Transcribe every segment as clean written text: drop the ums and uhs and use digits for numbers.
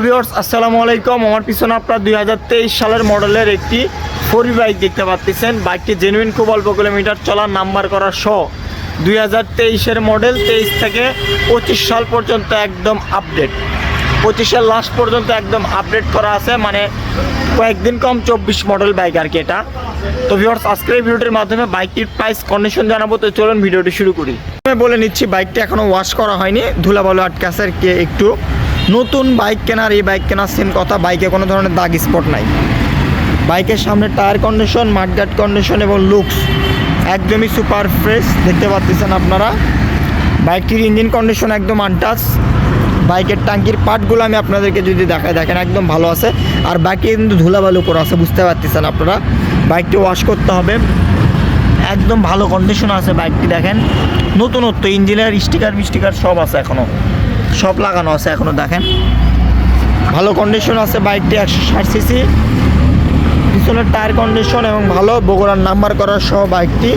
Viewers আসসালামু আলাইকুম। আমার পিছনে আপনারা 2023 সালের মডেলের একটি 4V বাইক দেখতে পাচ্ছেন। বাইকটি জেনুইন, খুব অল্প কিলোমিটার চলা, নাম্বার করা সহ 2023-এর মডেল। 23 থেকে 25 সাল পর্যন্ত একদম আপডেট, 25-এর লাস্ট পর্যন্ত একদম আপডেট করা আছে, মানে কয়েকদিন কম 24 মডেল বাইক আর কি এটা। তো ভিউয়ার্স আজকের এই ভিডিওটির মাধ্যমে বাইকটির প্রাইস কন্ডিশন জানাবো। তো চলুন ভিডিওটি শুরু করি। আমি বলে নিচ্ছি, বাইকটি এখনও ওয়াশ করা হয়নি, ধুলাবালু আটকে আছে কে একটু। নতুন বাইক কেনার এই বাইক কেনার সেম কথা, বাইকে কোনো ধরনের দাগ স্পট নাই। বাইকের সামনে টায়ার কন্ডিশন, মাডগার্ড কন্ডিশন এবং লুকস একদমই সুপার ফ্রেশ দেখতে পাচ্ছেন আপনারা। বাইকটির ইঞ্জিন কন্ডিশন একদম আনটাচ। বাইকের ট্যাঙ্কির পার্টগুলো আমি আপনাদেরকে যদি দেখাই, দেখেন একদম ভালো আছে। আর বাইকটি কিন্তু ধুলাবালু করে আছে, বুঝতে পারতেছেন আপনারা। বাইকটি ওয়াশ করতে হবে, একদম ভালো কন্ডিশন আছে বাইকটি। দেখেন নতুনত্ব, ইঞ্জিনের স্টিকার সব আছে, এখনও সব লাগানো আছে এখনও। দেখেন ভালো কন্ডিশন আছে বাইকটি। 160 সিসি, পিছনের টায়ার কন্ডিশন এবং ভালো, বগুড়ার নাম্বার করা সহ বাইকটি।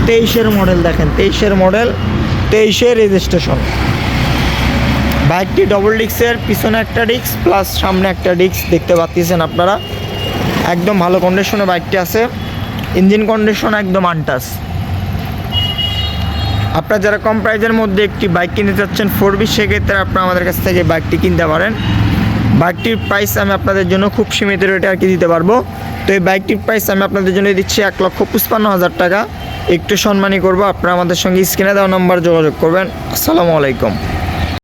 23-এর মডেল, দেখেন 23-এর মডেল, 23-এর রেজিস্ট্রেশন। বাইকটি ডবল ডিস্কের, পিছনে একটা ডিস্ক প্লাস সামনে একটা ডিস্ক দেখতে পাচ্ছেন আপনারা। একদম ভালো কন্ডিশনে বাইকটি আছে। ইঞ্জিন কন্ডিশন একদম আনটাচ। আপনারা যারা কম প্রাইজের মধ্যে একটি বাইক কিনতে চাচ্ছেন 4V, সেক্ষেত্রে আপনারা আমাদের কাছ থেকে বাইকটি কিনতে পারেন। বাইকটির প্রাইস আমি আপনাদের জন্য খুব সীমিত রেটে আর কি দিতে পারবো। তো এই বাইকটির প্রাইস আমি আপনাদের জন্য দিচ্ছি 1,55,000 টাকা। একটু সম্মানী করবো। আপনারা আমাদের সঙ্গে স্ক্রিনে দেওয়া নাম্বার যোগাযোগ করবেন। আসসালামু আলাইকুম।